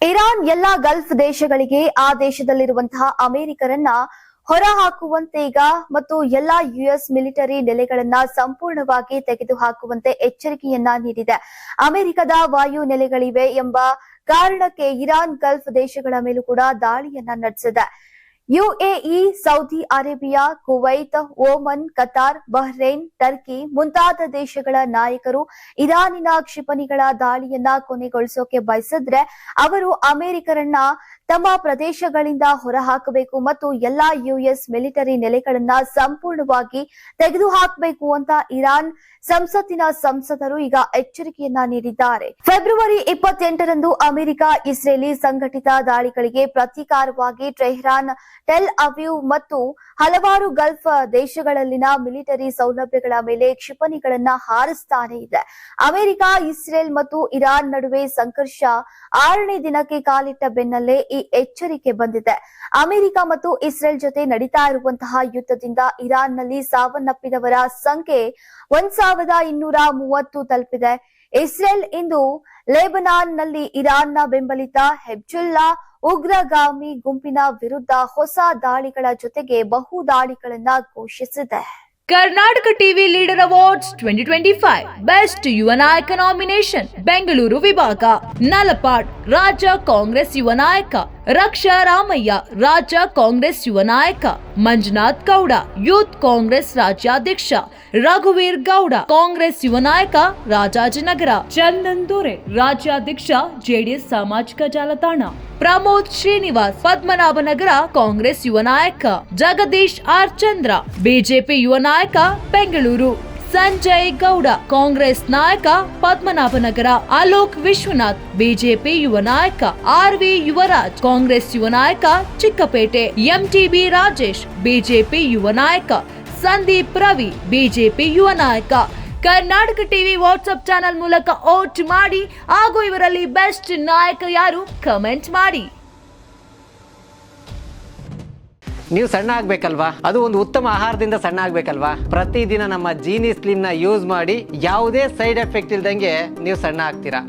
Iran ಎಲ್ಲಾ Gulf ದೇಶಗಳಿಗೆ ಆ ದೇಶದಲ್ಲಿರುವಂತಹ ಅಮೆರಿಕರನ್ನ ಹೊರಹಾಕುವಂತೆ ಈಗ ಮತ್ತು ಎಲ್ಲಾ ಯುಎಸ್ ಮಿಲಿಟರಿ ನೆಲೆಗಳನ್ನ ಸಂಪೂರ್ಣವಾಗಿ ತೆಗೆದುಹಾಕುವಂತೆ ಎಚ್ಚರಿಕೆಯನ್ನ ನೀಡಿದೆ. ಅಮೆರಿಕದ ವಾಯು ನೆಲೆಗಳಿವೆ ಎಂಬ ಕಾರಣಕ್ಕೆ ಇರಾನ್ ಗಲ್ಫ್ ದೇಶಗಳ ಮೇಲೂ ಕೂಡ ದಾಳಿಯನ್ನ ನಡೆಸಿದೆ. UAE, Saudi Arabia, Kuwait, Oman, Qatar, Bahrain, Turkey ಮುಂತಾದ ದೇಶಗಳ ನಾಯಕರು ಇರಾನಿನ ಕ್ಷಿಪಣಿಗಳ ದಾಳಿಯನ್ನ ಕೊನೆಗೊಳಿಸೋಕೆ ಬಯಸಿದ್ರೆ ಅವರು ಅಮೆರಿಕರನ್ನ ತಮ್ಮ ಪ್ರದೇಶಗಳಿಂದ ಹೊರಹಾಕಬೇಕು ಮತ್ತು ಎಲ್ಲಾ ಯುಎಸ್ ಮಿಲಿಟರಿ ನೆಲೆಗಳನ್ನ ಸಂಪೂರ್ಣವಾಗಿ ತೆಗೆದುಹಾಕಬೇಕು ಅಂತ ಇರಾನ್ ಸಂಸತ್ತಿನ ಸಂಸದರು ಈಗ ಎಚ್ಚರಿಕೆಯನ್ನ ನೀಡಿದ್ದಾರೆ. ಫೆಬ್ರವರಿ 28ರಂದು ಅಮೆರಿಕ ಇಸ್ರೇಲಿ ಸಂಘಟಿತ ದಾಳಿಗಳಿಗೆ ಪ್ರತೀಕಾರವಾಗಿ ಟೆಹರಾನ್, ಟೆಲ್ ಅವೀವ್ ಮತ್ತು ಹಲವಾರು ಗಲ್ಫ್ ದೇಶಗಳಲ್ಲಿನ ಮಿಲಿಟರಿ ಸೌಲಭ್ಯಗಳ ಮೇಲೆ ಕ್ಷಿಪಣಿಗಳನ್ನ ಹಾರಿಸ್ತಾನೆ ಇದೆ. ಅಮೆರಿಕ, ಇಸ್ರೇಲ್ ಮತ್ತು ಇರಾನ್ ನಡುವೆ ಸಂಘರ್ಷ 6ನೇ ದಿನಕ್ಕೆ ಕಾಲಿಟ್ಟ ಬೆನ್ನಲ್ಲೇ ಈ ಎಚ್ಚರಿಕೆ ಬಂದಿದೆ. ಅಮೆರಿಕ ಮತ್ತು ಇಸ್ರೇಲ್ ಜೊತೆ ನಡೀತಾ ಇರುವಂತಹ ಯುದ್ಧದಿಂದ ಇರಾನ್ನಲ್ಲಿ ಸಾವನ್ನಪ್ಪಿದವರ ಸಂಖ್ಯೆ 1230 ತಲುಪಿದೆ. ಇಸ್ರೇಲ್ ಇಂದು ಲೆಬನಾನ್ನಲ್ಲಿ ಇರಾನ್ನ ಬೆಂಬಲಿತ ಹೆಜ್ಬುಲ್ಲಾ ಉಗ್ರಗಾಮಿ ಗುಂಪಿನ ವಿರುದ್ಧ ಹೊಸ ದಾಳಿಗಳ ಜೊತೆಗೆ ಬಹು ದಾಳಿಗಳನ್ನ ಘೋಷಿಸಿದೆ. Karnataka TV leader awards 2025 best ಯುವ ನಾಯಕ ನಾಮಿನೇಷನ್ ಬೆಂಗಳೂರು ವಿಭಾಗ. ನಲಪಾಡ್ ರಾಜ್ಯ ಕಾಂಗ್ರೆಸ್ ಯುವ ನಾಯಕ, ರಕ್ಷಾ ರಾಮಯ್ಯ ರಾಜ್ಯ ಕಾಂಗ್ರೆಸ್ ಯುವ ನಾಯಕ, ಮಂಜುನಾಥ್ ಗೌಡ ಯೂತ್ ಕಾಂಗ್ರೆಸ್ ರಾಜ್ಯಾಧ್ಯಕ್ಷ, ರಘುವೀರ್ ಗೌಡ ಕಾಂಗ್ರೆಸ್ ಯುವ ನಾಯಕ ರಾಜಾಜಿನಗರ, ಚಂದನ್ ದೊರೆ ರಾಜ್ಯಾಧ್ಯಕ್ಷ ಜೆಡಿಎಸ್ ಸಾಮಾಜಿಕ ಜಾಲತಾಣ, ಪ್ರಮೋದ್ ಶ್ರೀನಿವಾಸ್ ಪದ್ಮನಾಭನಗರ ಕಾಂಗ್ರೆಸ್ ಯುವ ನಾಯಕ, ಜಗದೀಶ್ ಆರ್ ಚಂದ್ರ ಬಿಜೆಪಿ ಯುವ ನಾಯಕ ಬೆಂಗಳೂರು, ಸಂಜಯ್ ಗೌಡ ಕಾಂಗ್ರೆಸ್ ನಾಯಕ ಪದ್ಮನಾಭನಗರ, ಅಲೋಕ್ ವಿಶ್ವನಾಥ್ ಬಿಜೆಪಿ ಯುವ ನಾಯಕ, ಆರ್ವಿ ಯುವರಾಜ್ ಕಾಂಗ್ರೆಸ್ ಯುವ ನಾಯಕ ಚಿಕ್ಕಪೇಟೆ, ಎಂಟಿಬಿ ರಾಜೇಶ್ ಬಿಜೆಪಿ ಯುವ ನಾಯಕ, ಸಂದೀಪ್ ರವಿ ಬಿಜೆಪಿ ಯುವ ನಾಯಕ. ಕರ್ನಾಟಕ ಟಿವಿ ವಾಟ್ಸ್ಆಪ್ ಚಾನೆಲ್ ಮೂಲಕ ವೋಟ್ ಮಾಡಿ ಹಾಗೂ ಇವರಲ್ಲಿ ಬೆಸ್ಟ್ ನಾಯಕ ಯಾರು ಕಮೆಂಟ್ ಮಾಡಿ. ನೀವು ಸಣ್ಣ ಆಗ್ಬೇಕಲ್ವಾ? ಅದು ಒಂದು ಉತ್ತಮ ಆಹಾರದಿಂದ ಸಣ್ಣ ಆಗ್ಬೇಕಲ್ವಾ? ಪ್ರತಿದಿನ ನಮ್ಮ ಜೀನಿ ಸ್ಲಿಮ್ ನ ಯೂಸ್ ಮಾಡಿ ಯಾವುದೇ ಸೈಡ್ ಎಫೆಕ್ಟ್ ಇಲ್ದಂಗೆ ನೀವು ಸಣ್ಣ ಆಗ್ತೀರಾ.